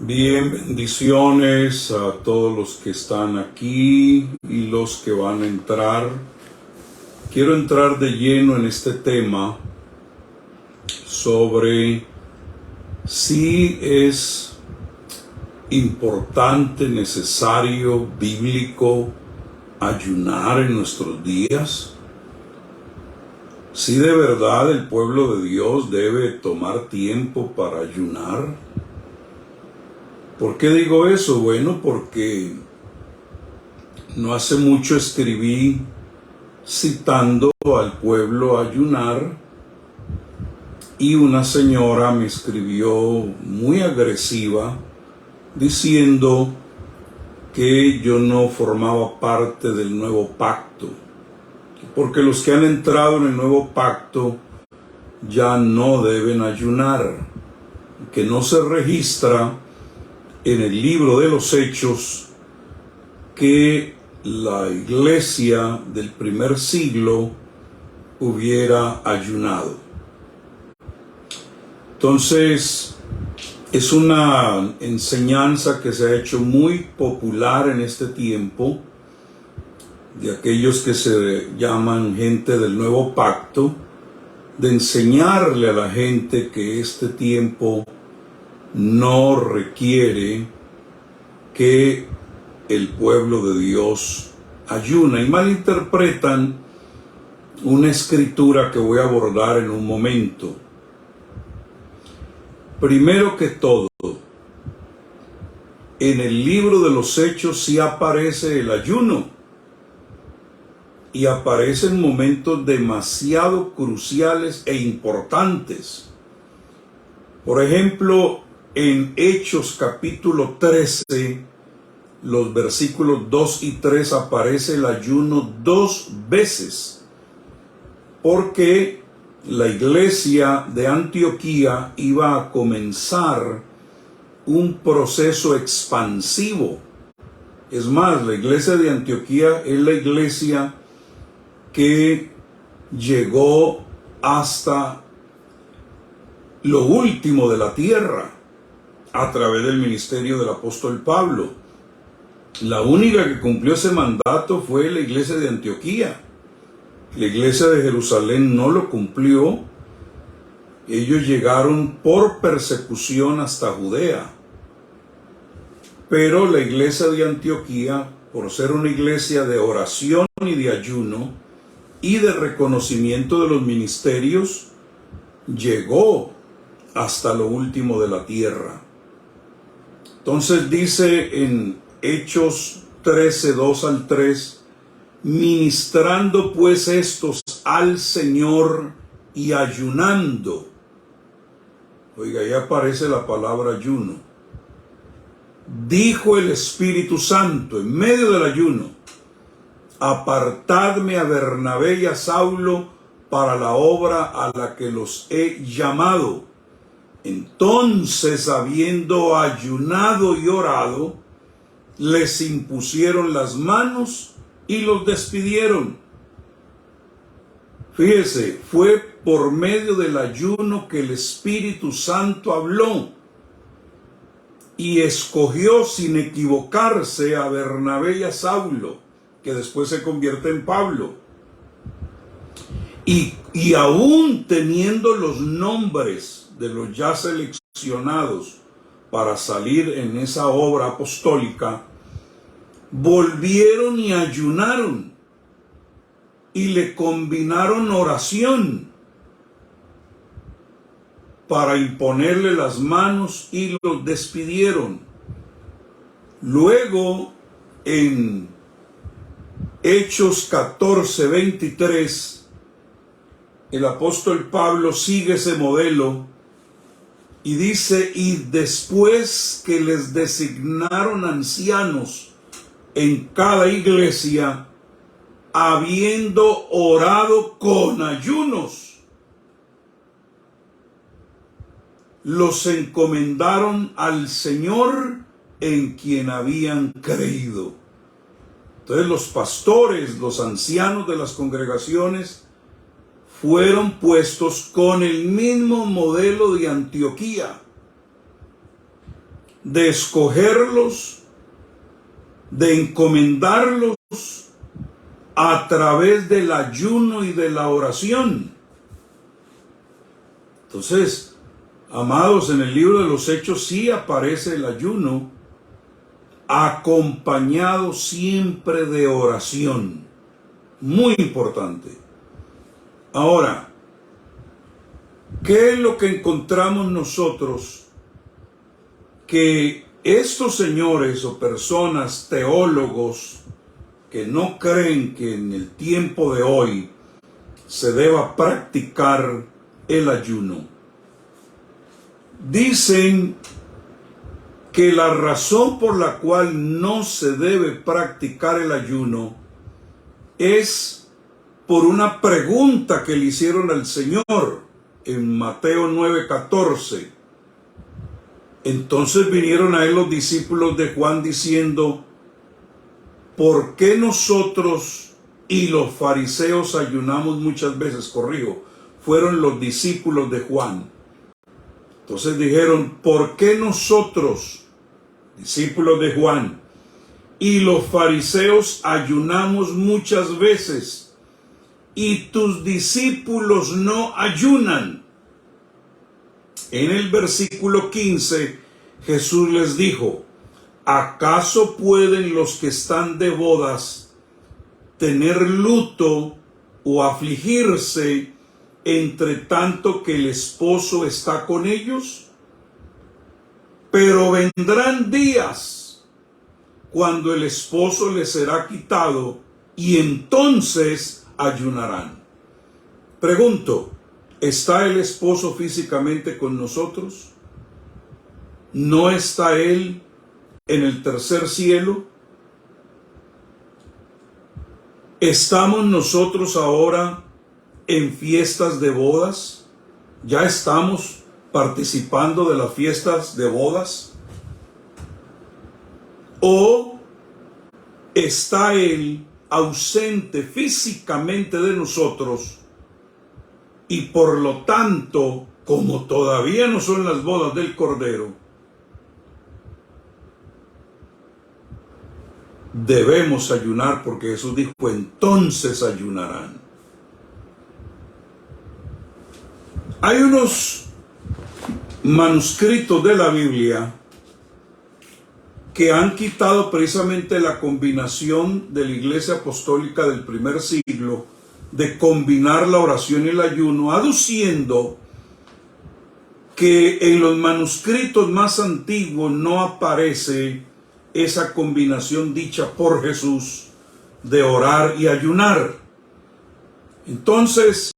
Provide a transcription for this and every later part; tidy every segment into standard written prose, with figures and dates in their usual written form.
Bien, bendiciones a todos los que están aquí y los que van a entrar. Quiero entrar de lleno en este tema sobre si es importante, necesario, bíblico ayunar en nuestros días. Si de verdad el pueblo de Dios debe tomar tiempo para ayunar. ¿Por qué digo eso? Bueno, porque no hace mucho escribí citando al pueblo a ayunar y una señora me escribió muy agresiva diciendo que yo no formaba parte del nuevo pacto, porque los que han entrado en el nuevo pacto ya no deben ayunar, que no se registra en el libro de los Hechos que la iglesia del primer siglo hubiera ayunado. Entonces, es una enseñanza que se ha hecho muy popular en este tiempo, de aquellos que se llaman gente del nuevo pacto, de enseñarle a la gente que este tiempo no requiere que el pueblo de Dios ayune, y malinterpretan una escritura que voy a abordar en un momento. Primero que todo, en el libro de los Hechos sí aparece el ayuno, y aparece en momentos demasiado cruciales e importantes. Por ejemplo, en Hechos capítulo 13, los versículos 2 y 3 aparece el ayuno 2 veces, porque la iglesia de Antioquía iba a comenzar un proceso expansivo. Es más, la iglesia de Antioquía es la iglesia que llegó hasta lo último de la tierra a través del ministerio del apóstol Pablo. La única que cumplió ese mandato fue la iglesia de Antioquía. La iglesia de Jerusalén no lo cumplió. Ellos llegaron por persecución hasta Judea. Pero la iglesia de Antioquía, por ser una iglesia de oración y de ayuno y de reconocimiento de los ministerios, llegó hasta lo último de la tierra. Entonces dice en Hechos 13, 2 al 3, ministrando pues estos al Señor y ayunando. Oiga, ahí aparece la palabra ayuno. Dijo el Espíritu Santo en medio del ayuno: apartadme a Bernabé y a Saulo para la obra a la que los he llamado. Entonces, habiendo ayunado y orado, les impusieron las manos y los despidieron. Fíjese, fue por medio del ayuno que el Espíritu Santo habló y escogió sin equivocarse a Bernabé y a Saulo, que después se convierte en Pablo. Y aún teniendo los nombres de los ya seleccionados para salir en esa obra apostólica, volvieron y ayunaron y le combinaron oración para imponerle las manos y los despidieron. Luego, en Hechos 14, 23, el apóstol Pablo sigue ese modelo y dice: y después que les designaron ancianos en cada iglesia, habiendo orado con ayunos, los encomendaron al Señor en quien habían creído. Entonces los pastores, los ancianos de las congregaciones, fueron puestos con el mismo modelo de Antioquía. de escogerlos, de encomendarlos a través del ayuno y de la oración. Entonces, amados, en el libro de los Hechos sí aparece el ayuno, acompañado siempre de oración. Muy importante. Ahora, ¿qué es lo que encontramos nosotros? Que estos señores o personas, teólogos, que no creen que en el tiempo de hoy se deba practicar el ayuno, dicen que la razón por la cual no se debe practicar el ayuno es por una pregunta que le hicieron al Señor en Mateo 9:14. Entonces vinieron a él los discípulos de Juan diciendo: ¿por qué nosotros y los fariseos ayunamos muchas veces? Corrijo, fueron los discípulos de Juan. Entonces dijeron: ¿por qué nosotros, discípulos de Juan, y los fariseos ayunamos muchas veces y tus discípulos no ayunan? En el versículo 15, Jesús les dijo: ¿acaso pueden los que están de bodas tener luto o afligirse entre tanto que el esposo está con ellos? Pero vendrán días cuando el esposo les será quitado y entonces ayunarán. Pregunto, ¿está el esposo físicamente con nosotros? ¿No está él en el tercer cielo? ¿Estamos nosotros ahora en fiestas de bodas? ¿Ya estamos participando de las fiestas de bodas? ¿O está él ausente físicamente de nosotros y por lo tanto, como todavía no son las bodas del Cordero, debemos ayunar? Porque Jesús dijo: entonces ayunarán. Hay unos manuscritos de la Biblia que han quitado precisamente la combinación de la Iglesia Apostólica del primer siglo de combinar la oración y el ayuno, aduciendo que en los manuscritos más antiguos no aparece esa combinación dicha por Jesús de orar y ayunar. Entonces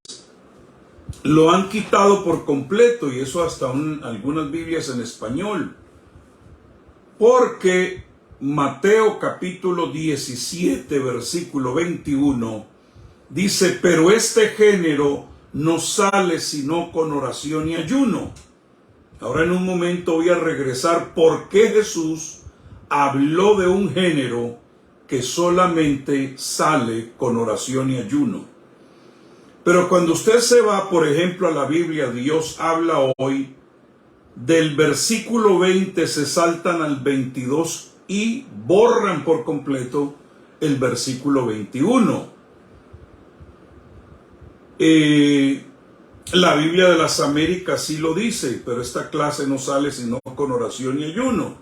lo han quitado por completo, y eso hasta algunas Biblias en español, porque Mateo capítulo 17 versículo 21 dice: pero este género no sale sino con oración y ayuno. Ahora en un momento voy a regresar por qué Jesús habló de un género que solamente sale con oración y ayuno. Pero cuando usted se va, por ejemplo, a la Biblia, Dios habla hoy, del versículo 20 se saltan al 22 y borran por completo el versículo 21. La Biblia de las Américas sí lo dice, pero esta clase no sale sino con oración y ayuno.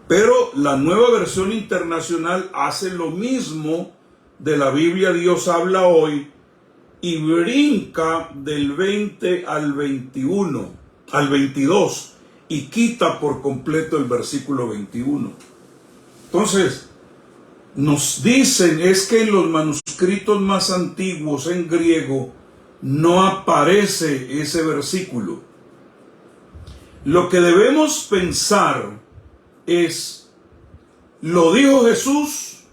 Pero la Nueva Versión Internacional hace lo mismo de la Biblia Dios habla hoy, y brinca del 20 al 21, al 22, y quita por completo el versículo 21. Entonces, nos dicen es que en los manuscritos más antiguos en griego no aparece ese versículo. Lo que debemos pensar es: ¿lo dijo Jesús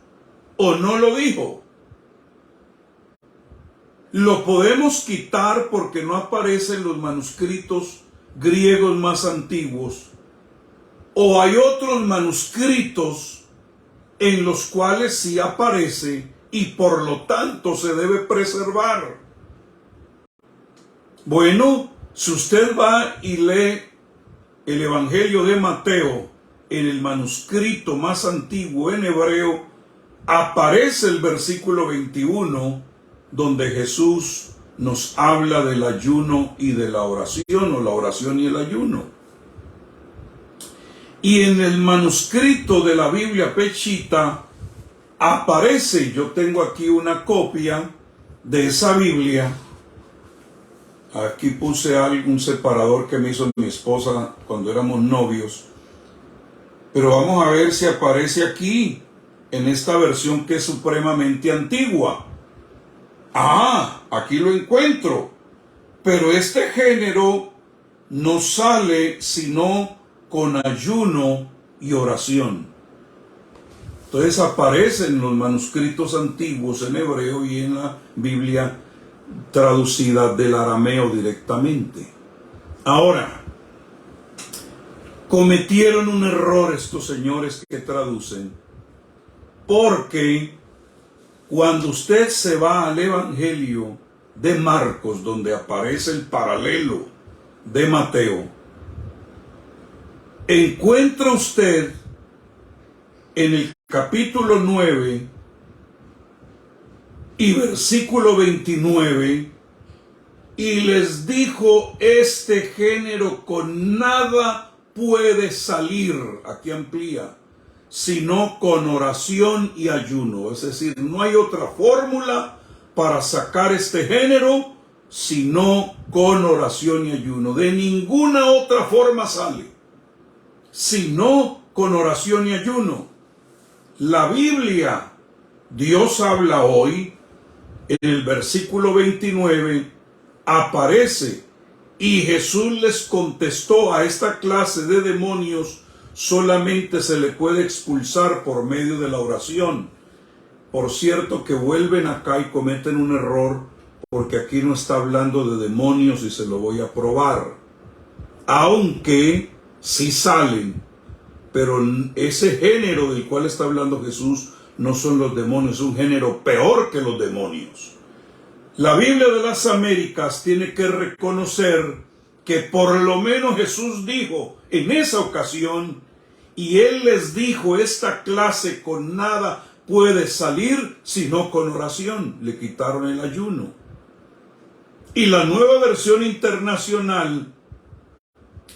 o no lo dijo? Lo podemos quitar porque no aparece en los manuscritos griegos más antiguos, o hay otros manuscritos en los cuales sí aparece y por lo tanto se debe preservar. Bueno, si usted va y lee el Evangelio de Mateo, en el manuscrito más antiguo en hebreo, aparece el versículo 21, donde Jesús nos habla del ayuno y de la oración, o la oración y el ayuno. Y en el manuscrito de la Biblia Peshitta aparece, yo tengo aquí una copia de esa Biblia. Aquí puse un separador que me hizo mi esposa cuando éramos novios. Pero vamos a ver si aparece aquí, en esta versión que es supremamente antigua. Ah, aquí lo encuentro. Pero este género no sale sino con ayuno y oración. Entonces aparece en los manuscritos antiguos en hebreo y en la Biblia traducida del arameo directamente. Ahora, cometieron un error estos señores que traducen, porque cuando usted se va al Evangelio de Marcos, donde aparece el paralelo de Mateo, encuentra usted en el capítulo 9 y versículo 29, y les dijo: este género con nada puede salir, aquí amplía, sino con oración y ayuno. Es decir, no hay otra fórmula para sacar este género sino con oración y ayuno. De ninguna otra forma sale, sino con oración y ayuno. La Biblia, Dios habla hoy, en el versículo 29, aparece: y Jesús les contestó: a esta clase de demonios solamente se le puede expulsar por medio de la oración. Por cierto que vuelven acá y cometen un error, porque aquí no está hablando de demonios, y se lo voy a probar. Aunque sí salen, pero ese género del cual está hablando Jesús no son los demonios, es un género peor que los demonios. La Biblia de las Américas tiene que reconocer que por lo menos Jesús dijo en esa ocasión, y Él les dijo: esta clase con nada puede salir sino con oración. Le quitaron el ayuno. Y la Nueva Versión Internacional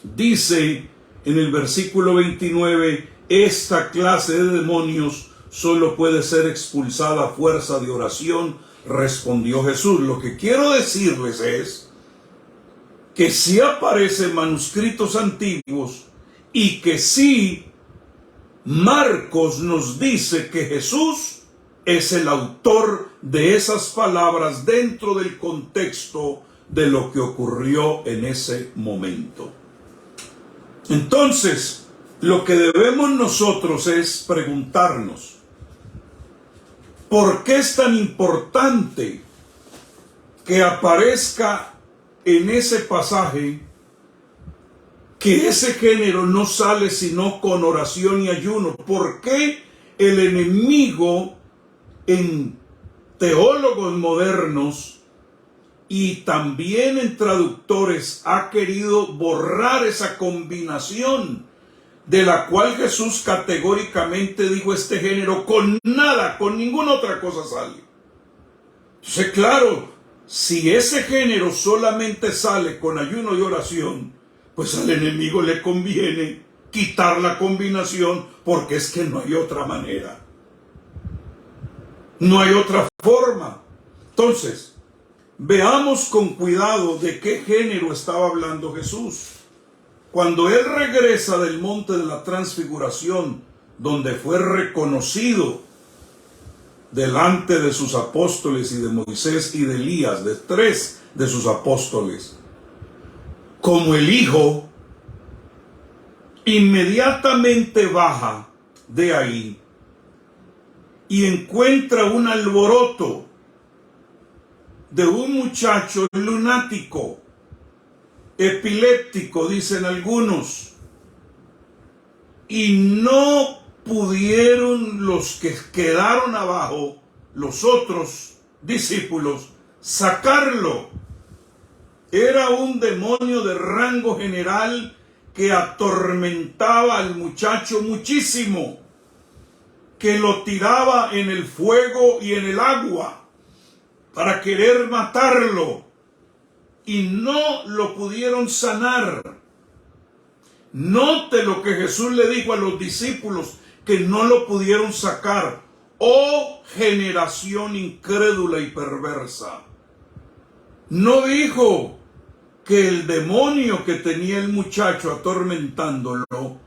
dice en el versículo 29: esta clase de demonios solo puede ser expulsada a fuerza de oración, respondió Jesús. Lo que quiero decirles es que sí aparecen manuscritos antiguos, y que sí Marcos nos dice que Jesús es el autor de esas palabras dentro del contexto de lo que ocurrió en ese momento. Entonces, lo que debemos nosotros es preguntarnos: ¿por qué es tan importante que aparezca en ese pasaje que ese género no sale sino con oración y ayuno? ¿Por qué el enemigo, en teólogos modernos y también en traductores, ha querido borrar esa combinación de la cual Jesús categóricamente dijo: este género con nada, con ninguna otra cosa sale? Entonces, claro, si ese género solamente sale con ayuno y oración, pues al enemigo le conviene quitar la combinación, porque es que no hay otra manera. No hay otra forma. Entonces, veamos con cuidado de qué género estaba hablando Jesús. Cuando Él regresa del monte de la transfiguración, donde fue reconocido delante de sus apóstoles y de Moisés y de Elías, de 3 de sus apóstoles, como el Hijo, inmediatamente baja de ahí y encuentra un alboroto de un muchacho lunático, epiléptico, dicen algunos, y no pudieron los que quedaron abajo, los otros discípulos, sacarlo. Era un demonio de rango general que atormentaba al muchacho muchísimo, que lo tiraba en el fuego y en el agua para querer matarlo, y no lo pudieron sanar. Note lo que Jesús le dijo a los discípulos, que no lo pudieron sacar. Oh generación incrédula y perversa. No dijo que el demonio que tenía el muchacho atormentándolo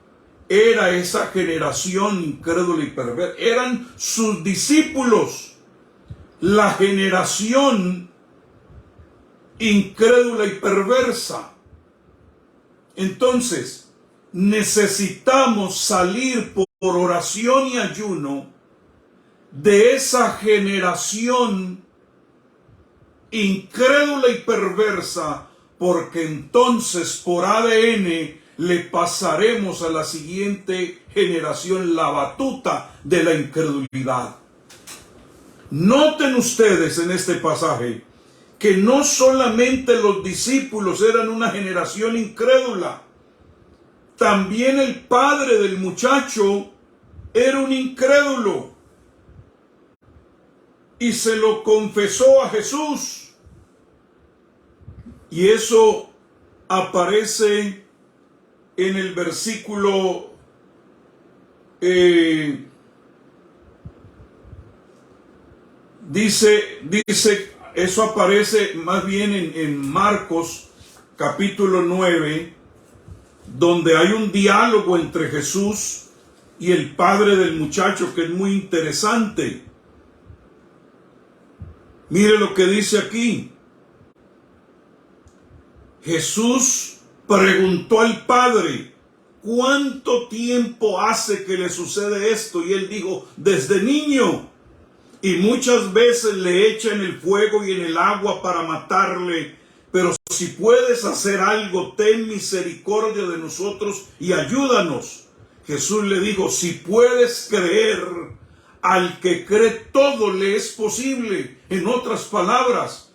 era esa generación incrédula y perversa. Eran sus discípulos, la generación incrédula y perversa. Entonces, necesitamos salir por oración y ayuno de esa generación incrédula y perversa, porque entonces por ADN le pasaremos a la siguiente generación la batuta de la incredulidad. Noten ustedes en este pasaje que no solamente los discípulos eran una generación incrédula, también el padre del muchacho era un incrédulo y se lo confesó a Jesús. Y eso aparece en el versículo dice, eso aparece más bien en Marcos capítulo 9, donde hay un diálogo entre Jesús y el padre del muchacho que es muy interesante. Mire lo que dice aquí. Jesús preguntó al padre, ¿cuánto tiempo hace que le sucede esto? Y él dijo, desde niño. Y muchas veces le echan el fuego y en el agua para matarle. Pero si puedes hacer algo, ten misericordia de nosotros y ayúdanos. Jesús le dijo, si puedes creer, al que cree todo le es posible. En otras palabras,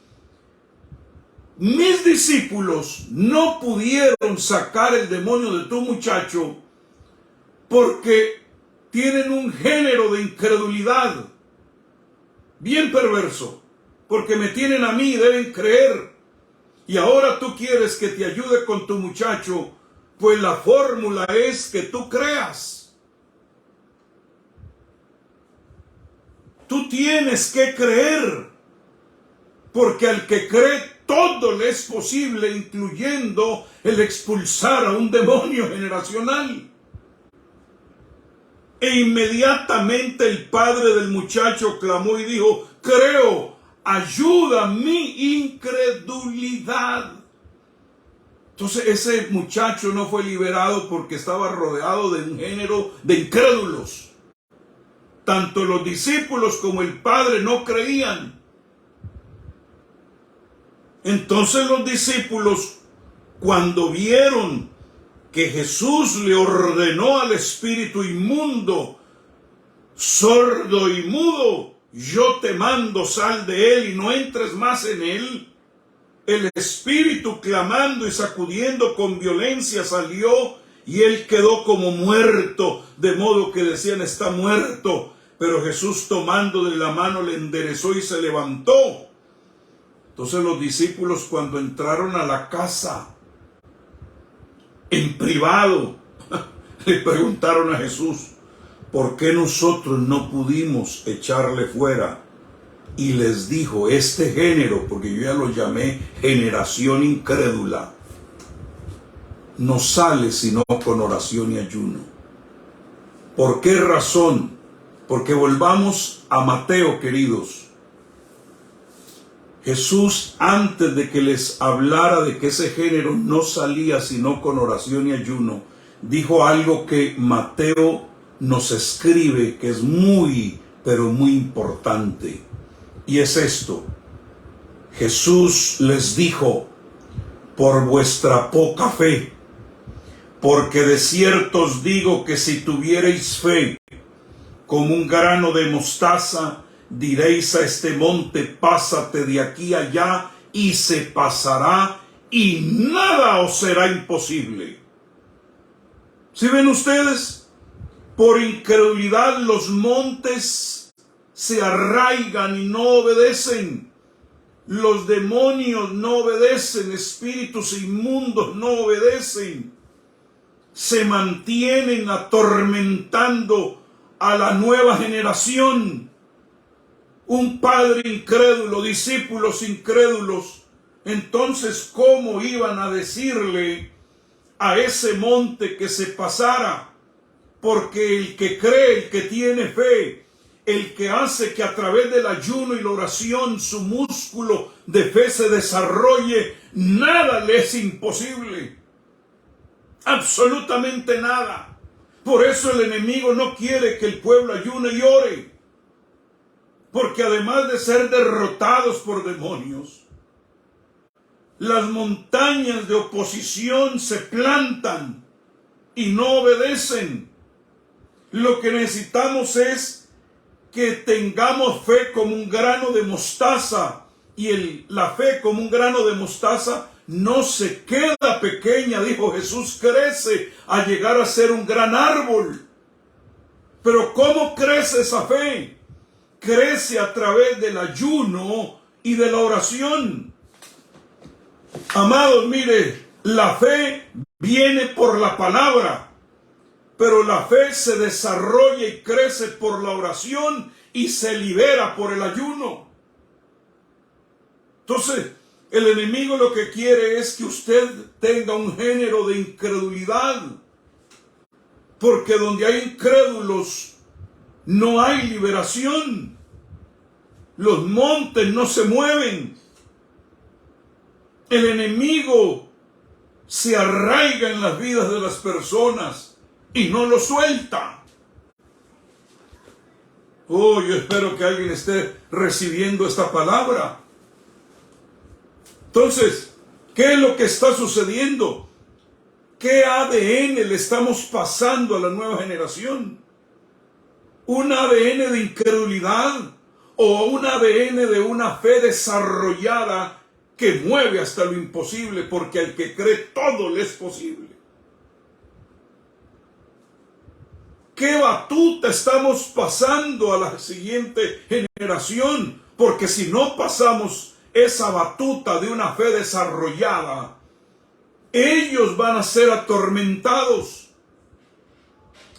mis discípulos no pudieron sacar el demonio de tu muchacho porque tienen un género de incredulidad bien perverso, porque me tienen a mí y deben creer. Y ahora tú quieres que te ayude con tu muchacho, pues la fórmula es que tú creas. Tú tienes que creer, porque al que cree todo le es posible, incluyendo el expulsar a un demonio generacional. E inmediatamente el padre del muchacho clamó y dijo, creo, ayuda mi incredulidad. Entonces ese muchacho no fue liberado porque estaba rodeado de un género de incrédulos. Tanto los discípulos como el padre no creían. Entonces los discípulos, cuando vieron que Jesús le ordenó al espíritu inmundo, sordo y mudo, yo te mando, sal de él y no entres más en él. El espíritu, clamando y sacudiendo con violencia, salió y él quedó como muerto, de modo que decían, está muerto. Pero Jesús, tomándole la mano, le enderezó y se levantó. Entonces los discípulos, cuando entraron a la casa en privado, le preguntaron a Jesús, ¿por qué nosotros no pudimos echarle fuera? Y les dijo, este género, porque yo ya lo llamé generación incrédula, no sale sino con oración y ayuno. ¿Por qué razón? Porque volvamos a Mateo, queridos. Jesús, antes de que les hablara de que ese género no salía sino con oración y ayuno, dijo algo que Mateo nos escribe, que es muy, pero muy importante. Y es esto. Jesús les dijo, por vuestra poca fe, porque de cierto os digo que si tuvierais fe como un grano de mostaza, diréis a este monte, pásate de aquí a allá, y se pasará, y nada os será imposible. ¿Sí ven ustedes? Por incredulidad los montes se arraigan y no obedecen. Los demonios no obedecen, espíritus inmundos no obedecen. Se mantienen atormentando a la nueva generación. Un padre incrédulo, discípulos incrédulos. Entonces, ¿cómo iban a decirle a ese monte que se pasara? Porque el que cree, el que tiene fe, el que hace que a través del ayuno y la oración su músculo de fe se desarrolle, nada le es imposible. Absolutamente nada. Por eso el enemigo no quiere que el pueblo ayune y ore. Porque además de ser derrotados por demonios, las montañas de oposición se plantan y no obedecen. Lo que necesitamos es que tengamos fe como un grano de mostaza. Y la fe como un grano de mostaza no se queda pequeña, dijo Jesús, crece a llegar a ser un gran árbol. Pero ¿cómo crece esa fe? Crece a través del ayuno y de la oración. Amados, mire, la fe viene por la palabra, pero la fe se desarrolla y crece por la oración y se libera por el ayuno. Entonces, el enemigo lo que quiere es que usted tenga un género de incredulidad, porque donde hay incrédulos no hay liberación. Los montes no se mueven. El enemigo se arraiga en las vidas de las personas y no lo suelta. Oh, yo espero que alguien esté recibiendo esta palabra. Entonces, ¿qué es lo que está sucediendo? ¿Qué ADN le estamos pasando a la nueva generación? ¿Un ADN de incredulidad o un ADN de una fe desarrollada que mueve hasta lo imposible? Porque al que cree todo le es posible. ¿Qué batuta estamos pasando a la siguiente generación? Porque si no pasamos esa batuta de una fe desarrollada, ellos van a ser atormentados.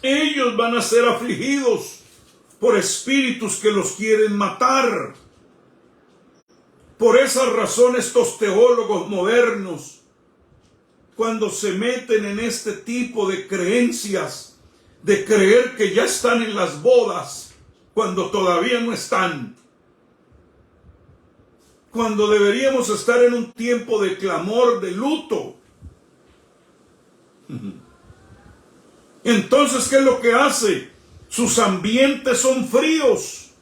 Ellos van a ser afligidos por espíritus que los quieren matar. Por esa razón estos teólogos modernos, cuando se meten en este tipo de creencias, de creer que ya están en las bodas, cuando todavía no están, cuando deberíamos estar en un tiempo de clamor, de luto. Entonces, ¿qué es lo que hace? Sus ambientes son fríos,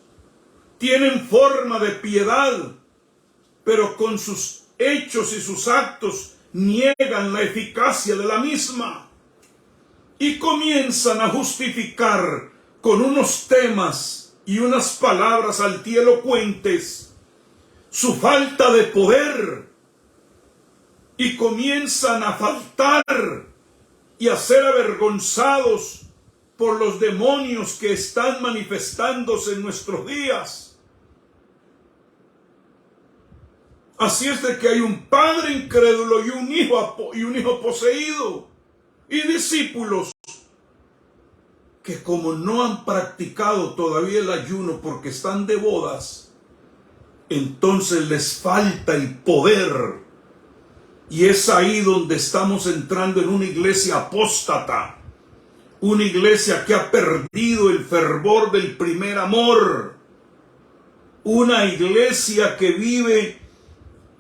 tienen forma de piedad, pero con sus hechos y sus actos niegan la eficacia de la misma y comienzan a justificar con unos temas y unas palabras altielocuentes su falta de poder, y comienzan a faltar y a ser avergonzados por los demonios que están manifestándose en nuestros días. Así es de que hay un padre incrédulo y un hijo poseído, y discípulos que, como no han practicado todavía el ayuno porque están de bodas, entonces les falta el poder. Y es ahí donde estamos entrando en una iglesia apóstata, una iglesia que ha perdido el fervor del primer amor, una iglesia que vive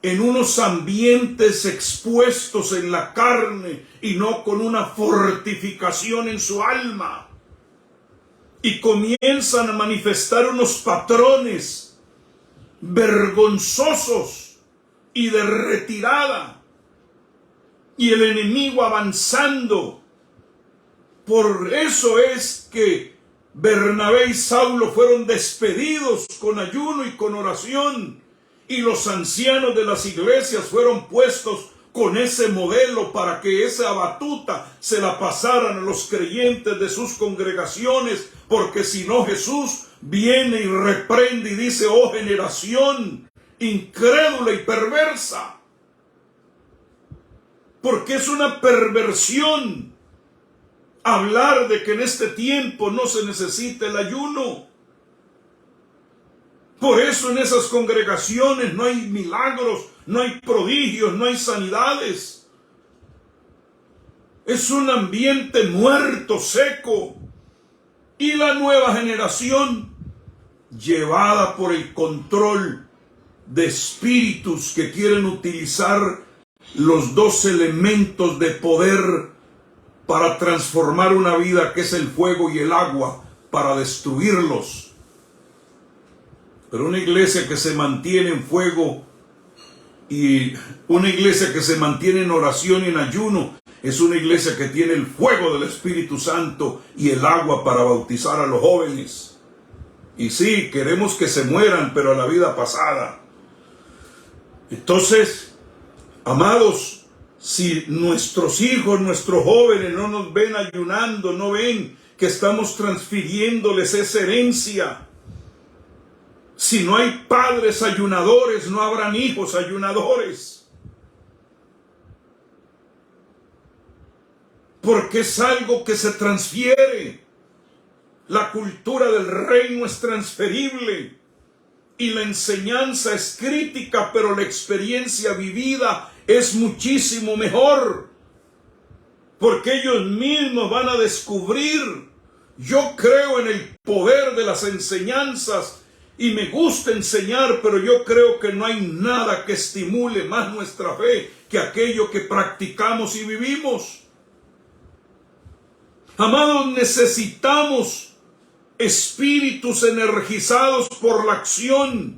en unos ambientes expuestos en la carne y no con una fortificación en su alma, y comienzan a manifestar unos patrones vergonzosos y de retirada, y el enemigo avanzando. Por eso es que Bernabé y Saulo fueron despedidos con ayuno y con oración, y los ancianos de las iglesias fueron puestos con ese modelo para que esa batuta se la pasaran a los creyentes de sus congregaciones, porque si no, Jesús viene y reprende y dice: oh generación incrédula y perversa, porque es una perversión hablar de que en este tiempo no se necesita el ayuno. Por eso en esas congregaciones no hay milagros, no hay prodigios, no hay sanidades. Es un ambiente muerto, seco. Y la nueva generación, llevada por el control de espíritus que quieren utilizar los dos elementos de poder para transformar una vida, que es el fuego y el agua, para destruirlos. Pero una iglesia que se mantiene en fuego y una iglesia que se mantiene en oración y en ayuno es una iglesia que tiene el fuego del Espíritu Santo y el agua para bautizar a los jóvenes. Y sí, queremos que se mueran, pero a la vida pasada. Entonces, amados, si nuestros hijos, nuestros jóvenes no nos ven ayunando, no ven que estamos transfiriéndoles esa herencia. Si no hay padres ayunadores, no habrán hijos ayunadores. Porque es algo que se transfiere. La cultura del reino es transferible. Y la enseñanza es crítica, pero la experiencia vivida es muchísimo mejor. Porque ellos mismos van a descubrir. Yo creo en el poder de las enseñanzas. Y me gusta enseñar, pero yo creo que no hay nada que estimule más nuestra fe que aquello que practicamos y vivimos. Amados, necesitamos espíritus energizados por la acción,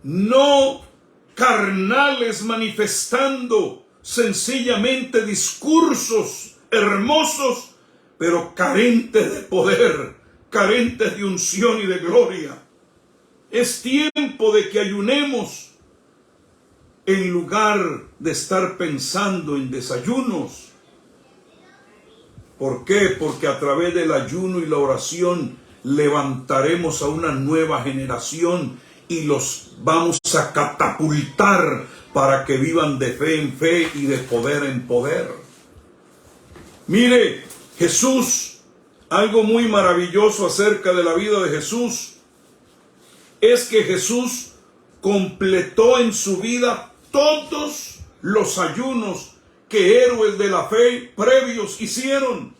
no carnales manifestando sencillamente discursos hermosos, pero carentes de poder, carentes de unción y de gloria. Es tiempo de que ayunemos en lugar de estar pensando en desayunos. ¿Por qué? Porque a través del ayuno y la oración levantaremos a una nueva generación y los vamos a catapultar para que vivan de fe en fe y de poder en poder. Mire, Jesús, algo muy maravilloso acerca de la vida de Jesús es que Jesús completó en su vida todos los ayunos que héroes de la fe previos hicieron.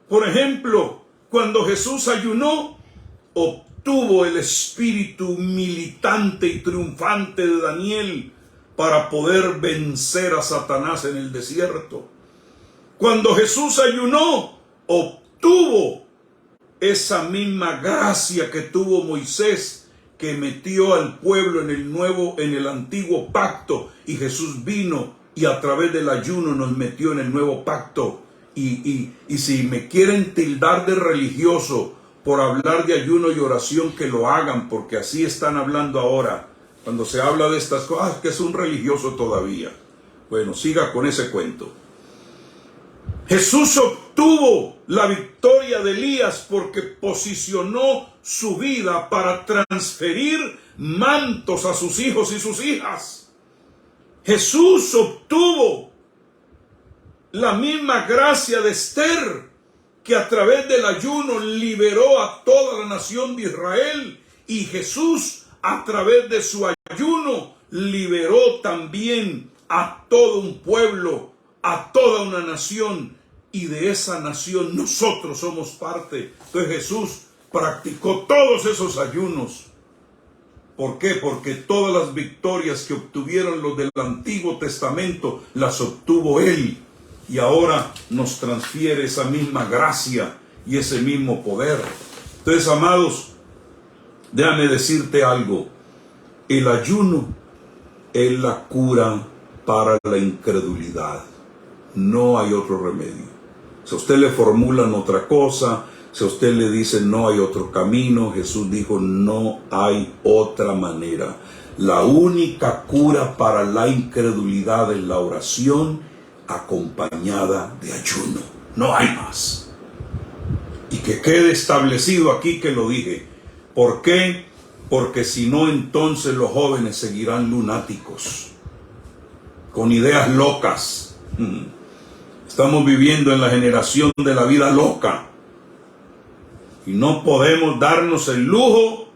Por ejemplo, cuando Jesús ayunó, obtuvo el espíritu militante y triunfante de Daniel para poder vencer a Satanás en el desierto. Cuando Jesús ayunó, obtuvo esa misma gracia que tuvo Moisés, que metió al pueblo en el antiguo pacto, y Jesús vino y a través del ayuno nos metió en el nuevo pacto. Y si me quieren tildar de religioso por hablar de ayuno y oración, que lo hagan, porque así están hablando ahora. Cuando se habla de estas cosas, que es un religioso todavía. Bueno, siga con ese cuento. Jesús obtuvo la victoria de Elías porque posicionó su vida para transferir mantos a sus hijos y sus hijas. Jesús obtuvo la misma gracia de Esther, que a través del ayuno liberó a toda la nación de Israel, y Jesús a través de su ayuno liberó también a todo un pueblo, a toda una nación, y de esa nación nosotros somos parte. Entonces Jesús practicó todos esos ayunos. ¿Por qué? Porque todas las victorias que obtuvieron los del Antiguo Testamento las obtuvo Él, y ahora nos transfiere esa misma gracia y ese mismo poder. Entonces, amados, déjame decirte algo. El ayuno es la cura para la incredulidad. No hay otro remedio. Si a usted le formulan otra cosa, si a usted le dicen no hay otro camino, Jesús dijo no hay otra manera. La única cura para la incredulidad es la oración acompañada de ayuno. No hay más. Y que quede establecido aquí que lo dije. ¿Por qué? Porque si no, entonces los jóvenes seguirán lunáticos, con ideas locas. Estamos viviendo en la generación de la vida loca. Y no podemos darnos el lujo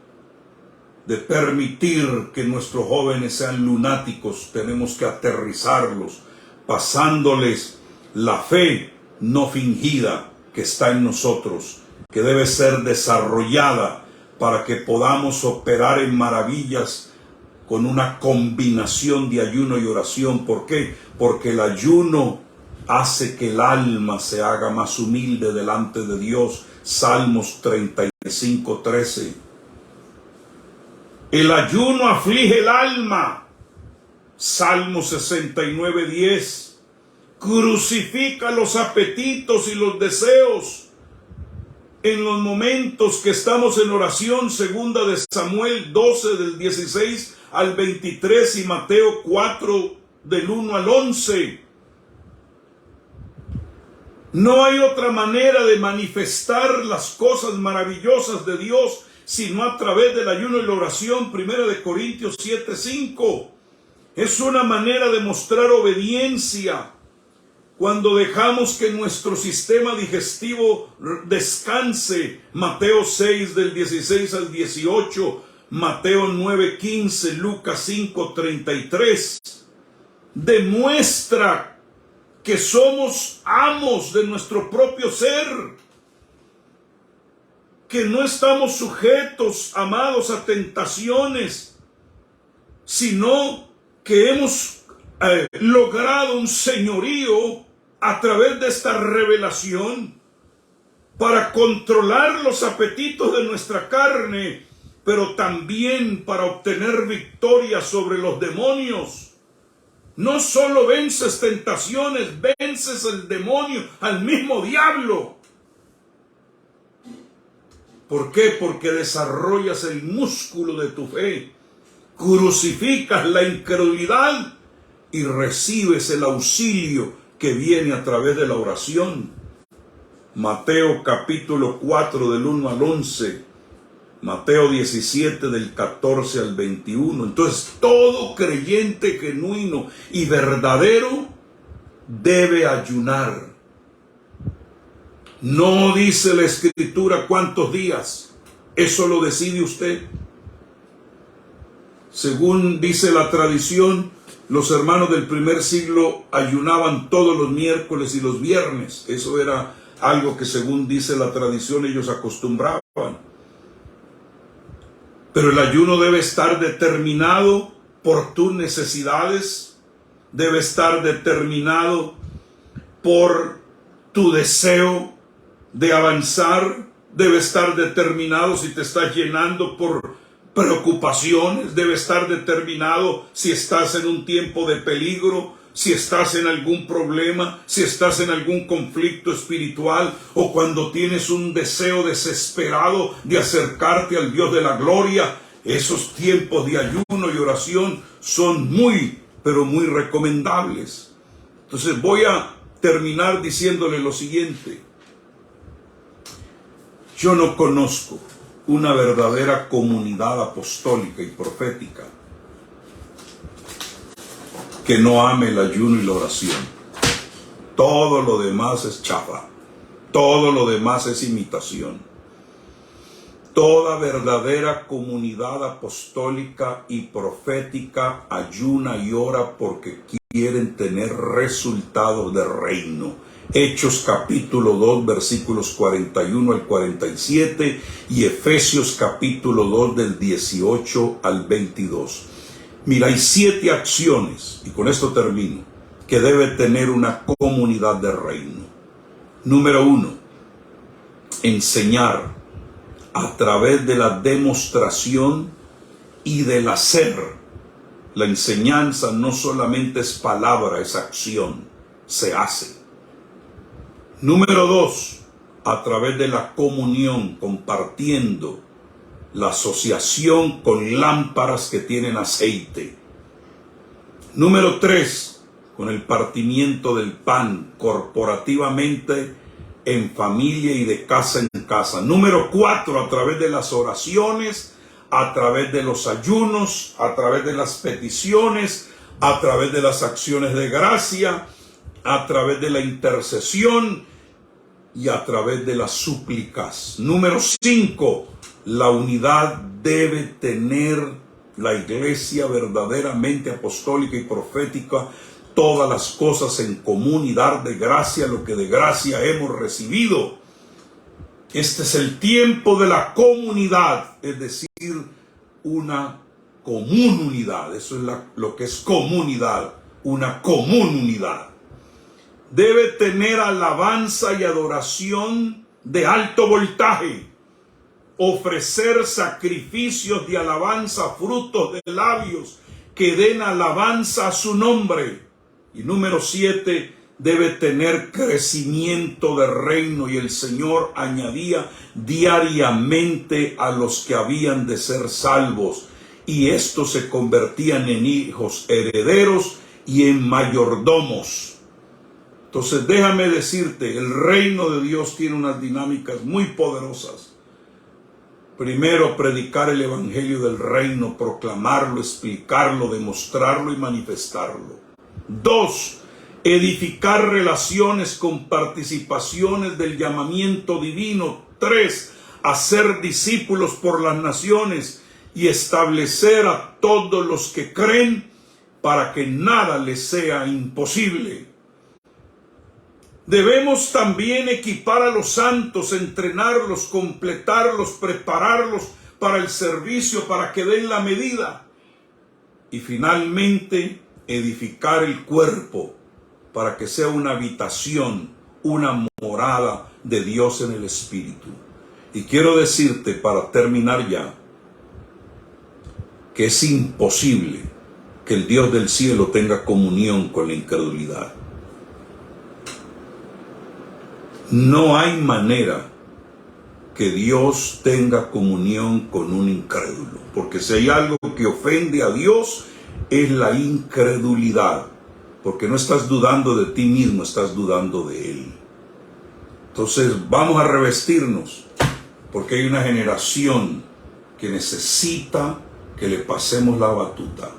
de permitir que nuestros jóvenes sean lunáticos. Tenemos que aterrizarlos, pasándoles la fe no fingida que está en nosotros, que debe ser desarrollada para que podamos operar en maravillas con una combinación de ayuno y oración. ¿Por qué? Porque el ayuno hace que el alma se haga más humilde delante de Dios. Salmos 35:13. El ayuno aflige el alma. Salmo 69:10. Crucifica los apetitos y los deseos. En los momentos que estamos en oración, segunda de Samuel 12 del 16 al 23 y Mateo 4 del 1 al 11. No hay otra manera de manifestar las cosas maravillosas de Dios sino a través del ayuno y la oración. Primera de Corintios 7:5. Es una manera de mostrar obediencia cuando dejamos que nuestro sistema digestivo descanse. Mateo 6 del 16 al 18, Mateo 9:15, Lucas 5:33. Demuestra que somos amos de nuestro propio ser, que no estamos sujetos, amados, a tentaciones, sino que hemos logrado un señorío a través de esta revelación para controlar los apetitos de nuestra carne, pero también para obtener victoria sobre los demonios. No solo vences tentaciones, vences el demonio, al mismo diablo. ¿Por qué? Porque desarrollas el músculo de tu fe, crucificas la incredulidad y recibes el auxilio que viene a través de la oración. Mateo capítulo 4 del 1 al 11, Mateo 17 del 14 al 21. Entonces todo creyente genuino y verdadero debe ayunar. No dice la Escritura cuántos días, eso lo decide usted. Según dice la tradición, los hermanos del primer siglo ayunaban todos los miércoles y los viernes. Eso era algo que, según dice la tradición, ellos acostumbraban. Pero el ayuno debe estar determinado por tus necesidades, debe estar determinado por tu deseo de avanzar, debe estar determinado si te estás llenando por preocupaciones, debe estar determinado si estás en un tiempo de peligro, si estás en algún problema, si estás en algún conflicto espiritual, o cuando tienes un deseo desesperado de acercarte al Dios de la gloria. Esos tiempos de ayuno y oración son muy, pero muy recomendables. Entonces voy a terminar diciéndole lo siguiente. Yo no conozco una verdadera comunidad apostólica y profética que no ame el ayuno y la oración. Todo lo demás es chafa. Todo lo demás es imitación. Toda verdadera comunidad apostólica y profética ayuna y ora porque quieren tener resultados de reino. Hechos capítulo 2 versículos 41 al 47 y Efesios capítulo 2 del 18 al 22. Mira, hay 7 acciones, y con esto termino, que debe tener una comunidad de reino. Número 1, enseñar a través de la demostración y del hacer. La enseñanza no solamente es palabra, es acción, se hace. Número 2, a través de la comunión, compartiendo la asociación con lámparas que tienen aceite. Número 3, con el partimiento del pan corporativamente, en familia y de casa en casa. Número 4, a través de las oraciones, a través de los ayunos, a través de las peticiones, a través de las acciones de gracia, a través de la intercesión y a través de las súplicas. Número 5, la unidad debe tener la iglesia verdaderamente apostólica y profética, todas las cosas en común y dar de gracia lo que de gracia hemos recibido. Este es el tiempo de la comunidad, es decir, una común unidad. Eso es lo que es comunidad, una común unidad. Debe tener alabanza y adoración de alto voltaje, ofrecer sacrificios de alabanza, frutos de labios que den alabanza a su nombre. Y número 7, debe tener crecimiento de reino, y el Señor añadía diariamente a los que habían de ser salvos, y estos se convertían en hijos herederos y en mayordomos. Entonces déjame decirte, el reino de Dios tiene unas dinámicas muy poderosas. Primero, predicar el evangelio del reino, proclamarlo, explicarlo, demostrarlo y manifestarlo. 2, edificar relaciones con participaciones del llamamiento divino. 3, hacer discípulos por las naciones y establecer a todos los que creen para que nada les sea imposible. Debemos también equipar a los santos, entrenarlos, completarlos, prepararlos para el servicio, para que den la medida. Y finalmente, edificar el cuerpo para que sea una habitación, una morada de Dios en el Espíritu. Y quiero decirte, para terminar ya, que es imposible que el Dios del cielo tenga comunión con la incredulidad. No hay manera que Dios tenga comunión con un incrédulo, porque si hay algo que ofende a Dios es la incredulidad, porque no estás dudando de ti mismo, estás dudando de Él. Entonces vamos a revestirnos, porque hay una generación que necesita que le pasemos la batuta,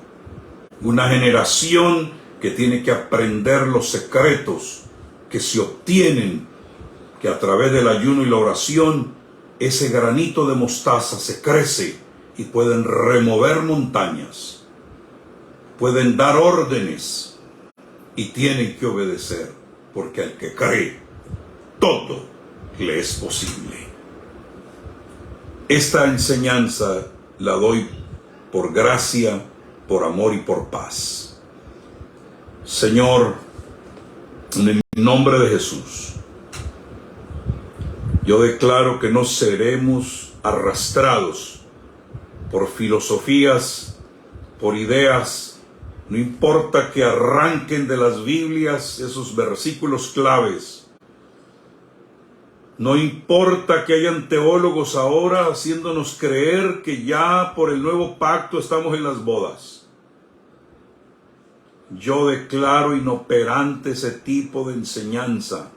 una generación que tiene que aprender los secretos que se obtienen, que a través del ayuno y la oración, ese granito de mostaza se crece y pueden remover montañas, pueden dar órdenes y tienen que obedecer, porque al que cree, todo le es posible. Esta enseñanza la doy por gracia, por amor y por paz. Señor, en el nombre de Jesús, yo declaro que no seremos arrastrados por filosofías, por ideas. No importa que arranquen de las Biblias esos versículos claves. No importa que hayan teólogos ahora haciéndonos creer que ya por el nuevo pacto estamos en las bodas. Yo declaro inoperante ese tipo de enseñanza,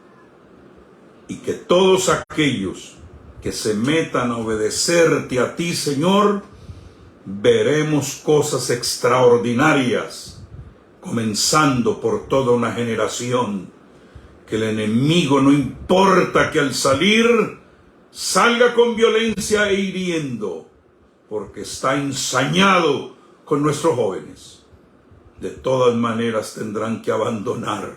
y que todos aquellos que se metan a obedecerte a ti, Señor, veremos cosas extraordinarias, comenzando por toda una generación, que el enemigo, no importa que al salir salga con violencia e hiriendo, porque está ensañado con nuestros jóvenes. De todas maneras tendrán que abandonar,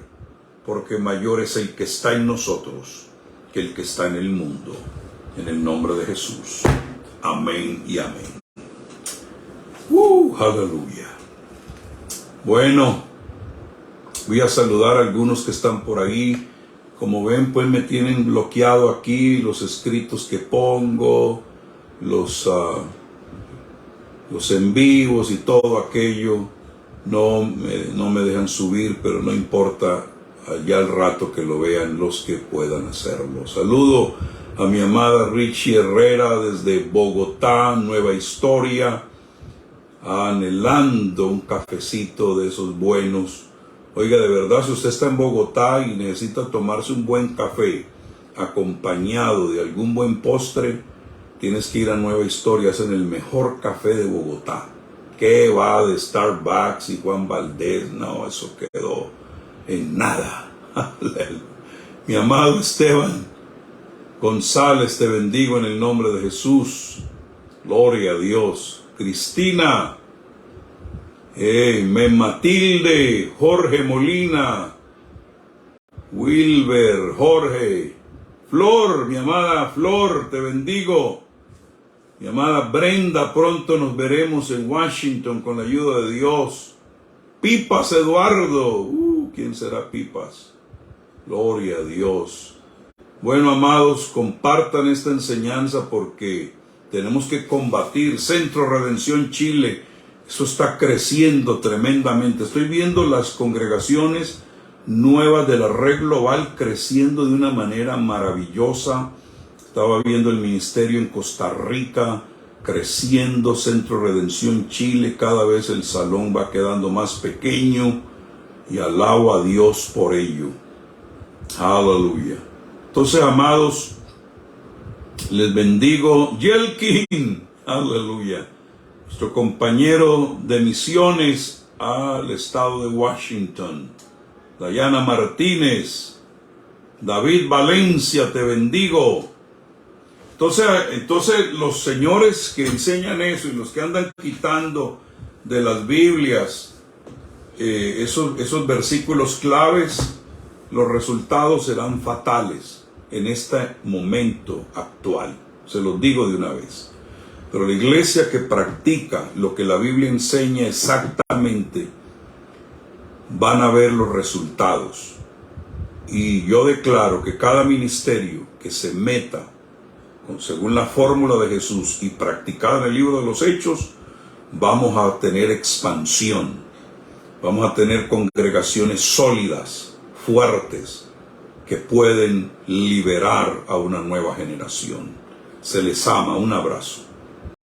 porque mayor es el que está en nosotros que el que está en el mundo. En el nombre de Jesús. Amén y amén. Aleluya. Bueno, voy a saludar a algunos que están por ahí. Como ven, pues me tienen bloqueado aquí los escritos que pongo, los en vivos y todo aquello. No me dejan subir, pero no importa. Allá al rato que lo vean los que puedan hacerlo. Saludo a mi amada Richie Herrera desde Bogotá, Nueva Historia, anhelando un cafecito de esos buenos. Oiga, de verdad, si usted está en Bogotá y necesita tomarse un buen café acompañado de algún buen postre, tienes que ir a Nueva Historia. Hacen el mejor café de Bogotá. ¿Qué va de Starbucks y Juan Valdez? No, eso quedó en nada. Mi amado Esteban González, te bendigo en el nombre de Jesús. Gloria a Dios. Cristina, Matilde, Jorge Molina, Wilber, Jorge, Flor, mi amada Flor, te bendigo. Mi amada Brenda, pronto nos veremos en Washington con la ayuda de Dios. Pipas Eduardo, ¿quién será Pipas? Gloria a Dios. Bueno, amados, compartan esta enseñanza porque tenemos que combatir. Centro Redención Chile, eso está creciendo tremendamente. Estoy viendo las congregaciones nuevas de la Red Global creciendo de una manera maravillosa. Estaba viendo el ministerio en Costa Rica creciendo, Centro Redención Chile, cada vez el salón va quedando más pequeño y alabo a Dios por ello. Aleluya. Entonces, amados, les bendigo. Yelkin, aleluya, nuestro compañero de misiones al estado de Washington. Dayana Martínez, David Valencia, te bendigo. Entonces los señores que enseñan eso y los que andan quitando de las Biblias esos versículos claves, los resultados serán fatales en este momento actual. Se los digo de una vez. Pero la iglesia que practica lo que la Biblia enseña exactamente, van a ver los resultados. Y yo declaro que cada ministerio que se meta según la fórmula de Jesús y practicada en el libro de los Hechos, vamos a tener expansión. Vamos a tener congregaciones sólidas, fuertes, que pueden liberar a una nueva generación. Se les ama. Un abrazo.